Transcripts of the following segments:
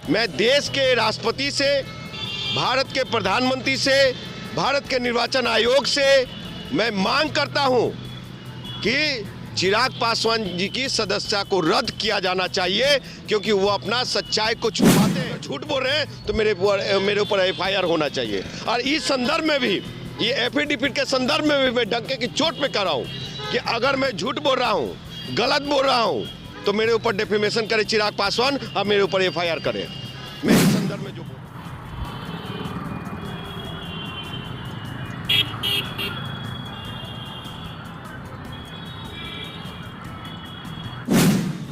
मैं देश के राष्ट्रपति से, भारत के प्रधानमंत्री से, भारत के निर्वाचन आयोग से मैं मांग करता हूं कि चिराग पासवान जी की सदस्यता को रद्द किया जाना चाहिए, क्योंकि वो अपना सच्चाई को छुपाते हैं। झूठ बोल रहे हैं तो मेरे ऊपर FIR होना चाहिए। और इस संदर्भ में भी, ये एफिडेविट के संदर्भ में भी मैं डंके की चोट पे कर रहा हूँ कि अगर मैं झूठ बोल रहा हूँ, गलत बोल रहा हूँ, तो मेरे ऊपर डिफेमेशन करे चिराग पासवान और मेरे ऊपर FIR करे। मैं इस संदर्भ में जो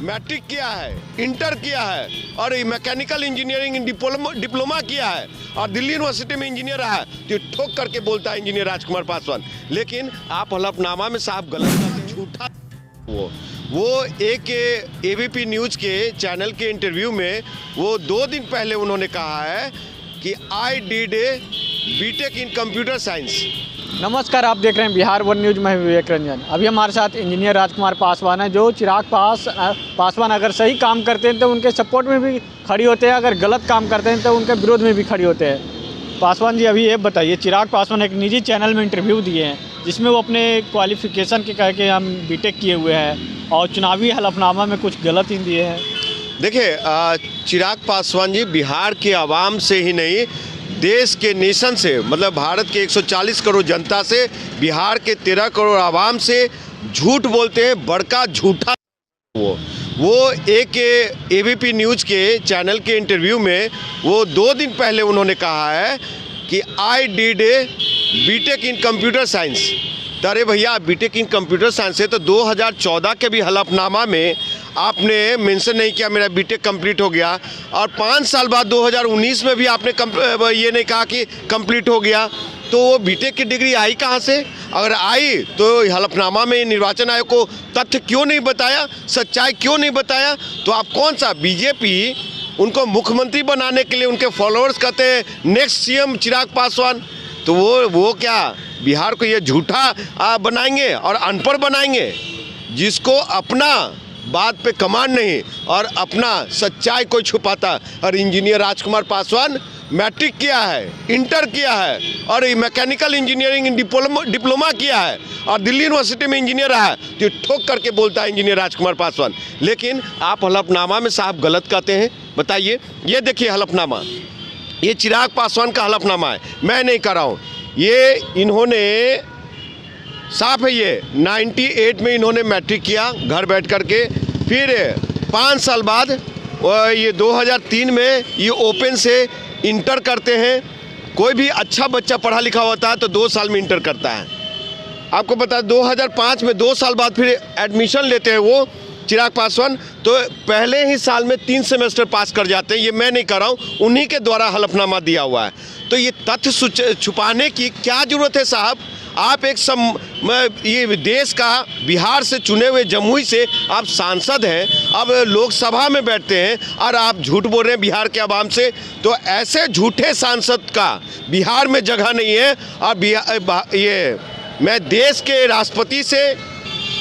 मैट्रिक किया है, इंटर किया है और मैकेनिकल इंजीनियरिंग डिप्लोमा किया है और दिल्ली यूनिवर्सिटी में इंजीनियर रहा है, तो ठोक करके बोलता है इंजीनियर राजकुमार पासवान। लेकिन आप हलफनामा में साहब गलत झूठा। वो एक ABP न्यूज़ के चैनल के इंटरव्यू में वो 2 दिन पहले उन्होंने कहा है कि I did a BTech in computer science. नमस्कार, आप देख रहे हैं बिहार वन न्यूज़। मैं विवेक रंजन। अभी हमारे साथ इंजीनियर राजकुमार पासवान है, जो चिराग पासवान अगर सही काम करते हैं तो उनके सपोर्ट में भी खड़ी होते हैं, अगर गलत काम करते हैं तो उनके विरोध में भी खड़ी होते हैं। पासवान जी, अभी ये बताइए, चिराग पासवान एक निजी चैनल में इंटरव्यू दिए हैं जिसमें वो अपने क्वालिफिकेशन के कह के हम BTech किए हुए हैं और चुनावी हलफनामा में कुछ गलत ही दिए हैं। देखिए, चिराग पासवान जी बिहार के आवाम से ही नहीं, देश के नेशन से, मतलब भारत के 140 करोड़ जनता से, बिहार के 13 करोड़ आवाम से झूठ बोलते हैं, बड़का झूठा। वो एक ABP न्यूज़ के चैनल के इंटरव्यू में वो 2 दिन पहले उन्होंने कहा है कि I did a BTech in computer science. अरे भैया, BTech इन कंप्यूटर साइंस है तो 2014 के भी हलफनामा में आपने मेंशन नहीं किया मेरा BTech कंप्लीट हो गया, और 5 साल बाद 2019 में भी आपने ये नहीं कहा कि कंप्लीट हो गया। तो वो BTech की डिग्री आई कहाँ से? अगर आई तो हलफनामा में निर्वाचन आयोग को तथ्य क्यों नहीं बताया, सच्चाई क्यों नहीं बताया? तो आप कौन सा BJP उनको मुख्यमंत्री बनाने के लिए उनके फॉलोअर्स कहते हैं नेक्स्ट CM चिराग पासवान, तो वो क्या बिहार को ये झूठा बनाएंगे और अनपढ़ बनाएंगे, जिसको अपना बात पे कमांड नहीं और अपना सच्चाई को छुपाता। और इंजीनियर राजकुमार पासवान मैट्रिक किया है, इंटर किया है और मैकेनिकल इंजीनियरिंग डिप्लोमा किया है और दिल्ली यूनिवर्सिटी में इंजीनियर रहा है, तो ठोक करके बोलता है इंजीनियर राजकुमार पासवान। लेकिन आप हलफनामा में साहब गलत कहते हैं। बताइए, ये देखिए हलफनामा, ये चिराग पासवान का हलफनामा है, मैं नहीं कर रहा हूँ। ये इन्होंने साफ है, ये 98 में इन्होंने मैट्रिक किया घर बैठ करके, फिर 5 साल बाद ये 2003 में ये ओपन से इंटर करते हैं। कोई भी अच्छा बच्चा पढ़ा लिखा होता है तो 2 साल में इंटर करता है। आपको पता है 2005 में 2 साल बाद फिर एडमिशन लेते हैं वो चिराग पासवान, तो पहले ही साल में 3 सेमेस्टर पास कर जाते हैं। ये मैं नहीं कर रहा हूँ, उन्हीं के द्वारा हलफनामा दिया हुआ है। तो ये तथ्य छुपाने की क्या जरूरत है साहब? आप एक ये देश का बिहार से चुने हुए जमुई से आप सांसद हैं, अब लोकसभा में बैठते हैं और आप झूठ बोल रहे हैं बिहार के आवाम से। तो ऐसे झूठे सांसद का बिहार में जगह नहीं है। और ये मैं देश के राष्ट्रपति से,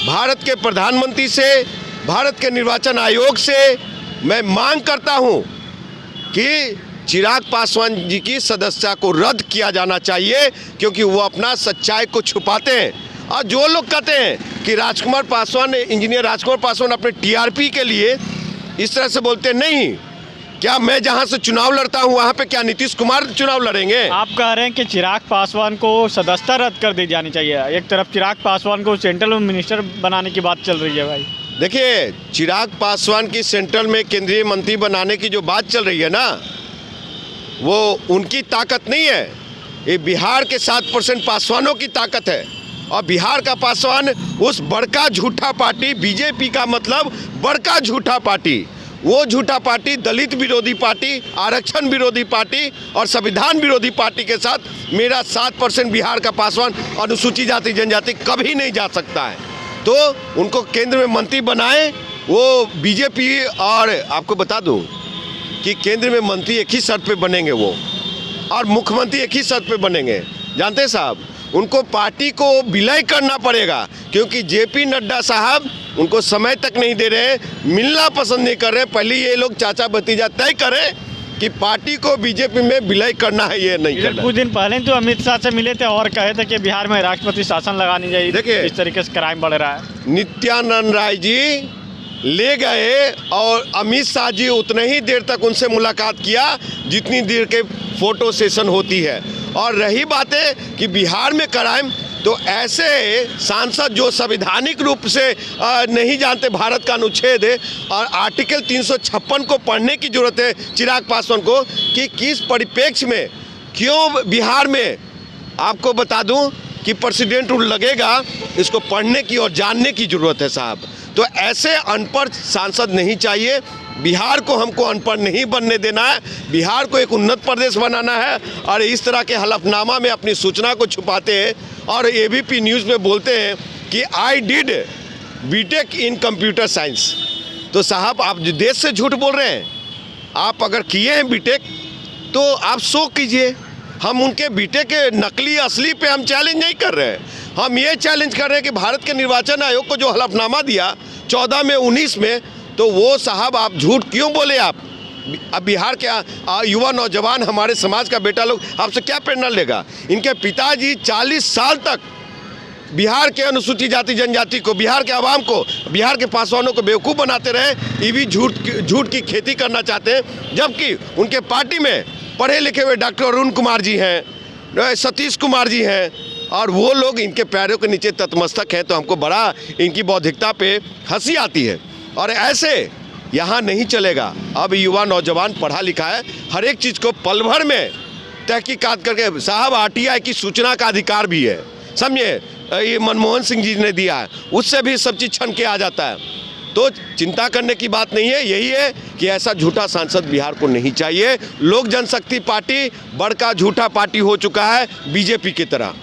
भारत के प्रधानमंत्री से, भारत के निर्वाचन आयोग से मैं मांग करता हूं कि चिराग पासवान जी की सदस्यता को रद्द किया जाना चाहिए, क्योंकि वो अपना सच्चाई को छुपाते हैं। और जो लोग कहते हैं कि राजकुमार पासवान, इंजीनियर राजकुमार पासवान अपने TRP के लिए इस तरह से बोलते हैं, नहीं, क्या मैं जहां से चुनाव लड़ता हूं वहां पे क्या नीतीश कुमार चुनाव लड़ेंगे? आप कह रहे हैं कि चिराग पासवान को सदस्यता रद्द कर दी जानी चाहिए, एक तरफ चिराग पासवान को सेंट्रल मिनिस्टर बनाने की बात चल रही है। भाई देखिए, चिराग पासवान की सेंट्रल में केंद्रीय मंत्री बनाने की जो बात चल रही है ना, वो उनकी ताकत नहीं है, ये बिहार के 7% पासवानों की ताकत है। और बिहार का पासवान उस बड़का झूठा पार्टी BJP का मतलब बड़का झूठा पार्टी, वो झूठा पार्टी दलित विरोधी पार्टी, आरक्षण विरोधी पार्टी और संविधान विरोधी पार्टी के साथ मेरा 7% बिहार का पासवान अनुसूचित जाति जनजाति कभी नहीं जा सकता है। तो उनको केंद्र में मंत्री बनाए वो BJP। और आपको बता दूं कि केंद्र में मंत्री एक ही शर्त पे बनेंगे वो, और मुख्यमंत्री एक ही शर्त पे बनेंगे। जानते हैं साहब, उनको पार्टी को विलय करना पड़ेगा, क्योंकि JP नड्डा साहब उनको समय तक नहीं दे रहे हैं, मिलना पसंद नहीं कर रहे हैं। पहले ये लोग चाचा भतीजा तय करें कि पार्टी को बीजेपी में विलय करना है, ये नहीं करना। कुछ दिन पहले तो अमित शाह से मिले थे और कहे थे कि बिहार में राष्ट्रपति शासन लगानी चाहिए। देखिए, इस तरीके से क्राइम बढ़ रहा है। नित्यानंद राय जी ले गए और अमित शाह जी उतने ही देर तक उनसे मुलाकात किया जितनी देर के फोटो सेशन होती है। और रही बात है कि बिहार में क्राइम, तो ऐसे सांसद जो संवैधानिक रूप से नहीं जानते भारत का अनुच्छेद है और आर्टिकल 356 को पढ़ने की जरूरत है चिराग पासवान को कि किस परिप्रेक्ष्य में क्यों बिहार में, आपको बता दूं कि प्रेसिडेंट रूल लगेगा, इसको पढ़ने की और जानने की जरूरत है साहब। तो ऐसे अनपढ़ सांसद नहीं चाहिए। बिहार को हमको अनपढ़ नहीं बनने देना है, बिहार को एक उन्नत प्रदेश बनाना है। और इस तरह के हलफनामा में अपनी सूचना को छुपाते हैं और एबीपी न्यूज़ में बोलते हैं कि I did BTech in computer science. तो साहब आप जो देश से झूठ बोल रहे हैं, आप अगर किए हैं बीटेक तो आप शो कीजिए। हम उनके बीटेक के नकली असली पे हम चैलेंज नहीं कर रहे हैं, हम ये चैलेंज कर रहे हैं कि भारत के निर्वाचन आयोग को जो हलफनामा दिया 14 में 19 में, तो वो साहब आप झूठ क्यों बोले? आप अब बिहार के युवा नौजवान हमारे समाज का बेटा लोग आपसे क्या प्रेरणा लेगा? इनके पिताजी 40 साल तक बिहार के अनुसूचित जाति जनजाति को, बिहार के आवाम को, बिहार के पासवानों को बेवकूफ़ बनाते रहे। ये भी झूठ की खेती करना चाहते हैं, जबकि उनके पार्टी में पढ़े लिखे हुए डॉक्टर अरुण कुमार जी हैं, सतीश कुमार जी हैं, और वो लोग इनके पैरों के नीचे तत्मस्तक हैं। तो हमको बड़ा इनकी बौद्धिकता पे हंसी आती है। और ऐसे यहाँ नहीं चलेगा। अब युवा नौजवान पढ़ा लिखा है, हर एक चीज़ को पल भर में तहकीकात करके, साहब आरटीआई की सूचना का अधिकार भी है, समझे, ये मनमोहन सिंह जी ने दिया है, उससे भी सब चीज़ छन के आ जाता है। तो चिंता करने की बात नहीं है, यही है कि ऐसा झूठा सांसद बिहार को नहीं चाहिए। लोक जनशक्ति पार्टी बड़का झूठा पार्टी हो चुका है बीजेपी की तरह।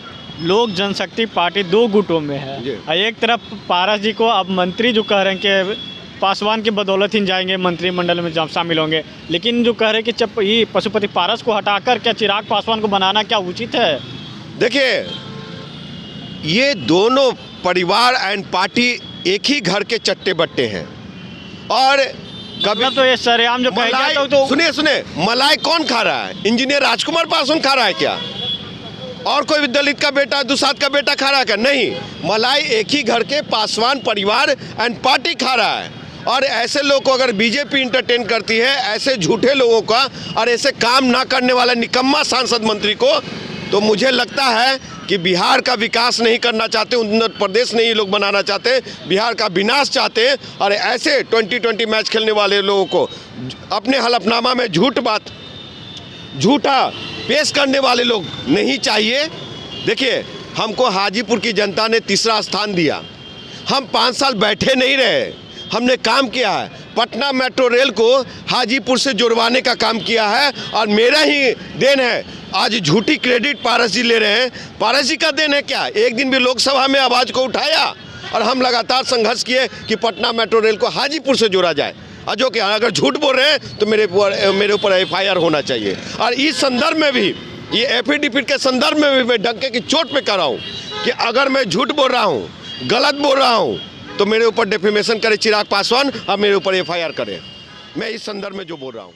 लोक जनशक्ति पार्टी दो गुटों में है। एक तरफ पारस जी को अब मंत्री जो कह रहे हैं कि पासवान की बदौलत ही जाएंगे मंत्रिमंडल में जब शामिल होंगे, लेकिन जो कह रहे हैं कि ये पशुपति पारस को हटाकर क्या चिराग पासवान को बनाना क्या उचित है? देखिए, ये दोनों परिवार एंड पार्टी एक ही घर के चट्टे बट्टे हैं। और कभी तो ये सरेआम जो कहा जाता है, तो सुनिए, मलाई कौन खा रहा है? इंजीनियर राजकुमार पासवान खा रहा है क्या? और कोई दलित का बेटा, दुसाध का बेटा खा रहा है क्या? नहीं, मलाई एक ही घर के पासवान परिवार एंड पार्टी खा रहा है। और ऐसे लोग को अगर बीजेपी इंटरटेन करती है, ऐसे झूठे लोगों का और ऐसे काम ना करने वाला निकम्मा सांसद मंत्री को, तो मुझे लगता है कि बिहार का विकास नहीं करना चाहते, उन्नत प्रदेश नहीं लोग बनाना चाहते, बिहार का विनाश चाहते हैं। और ऐसे 2020 मैच खेलने वाले लोगों को अपने हलफनामा में झूठा पेश करने वाले लोग नहीं चाहिए। देखिए, हमको हाजीपुर की जनता ने तीसरा स्थान दिया, हम 5 साल बैठे नहीं रहे, हमने काम किया है। पटना मेट्रो रेल को हाजीपुर से जुड़वाने का काम किया है और मेरा ही देन है। आज झूठी क्रेडिट पारस जी ले रहे हैं, पारस जी का देन है क्या? एक दिन भी लोकसभा में आवाज़ को उठाया और हम लगातार संघर्ष किए कि पटना मेट्रो रेल को हाजीपुर से जोड़ा जाए। और जो कि अगर झूठ बोल रहे हैं तो मेरे ऊपर FIR होना चाहिए। और इस संदर्भ में भी, ये एफिडेविट के संदर्भ में भी मैं डंके की चोट पे कर रहा हूँ कि अगर मैं झूठ बोल रहा हूँ, गलत बोल रहा हूँ, तो मेरे ऊपर डिफेमेशन करे चिराग पासवान और मेरे ऊपर FIR करे। मैं इस संदर्भ में जो बोल रहा हूँ।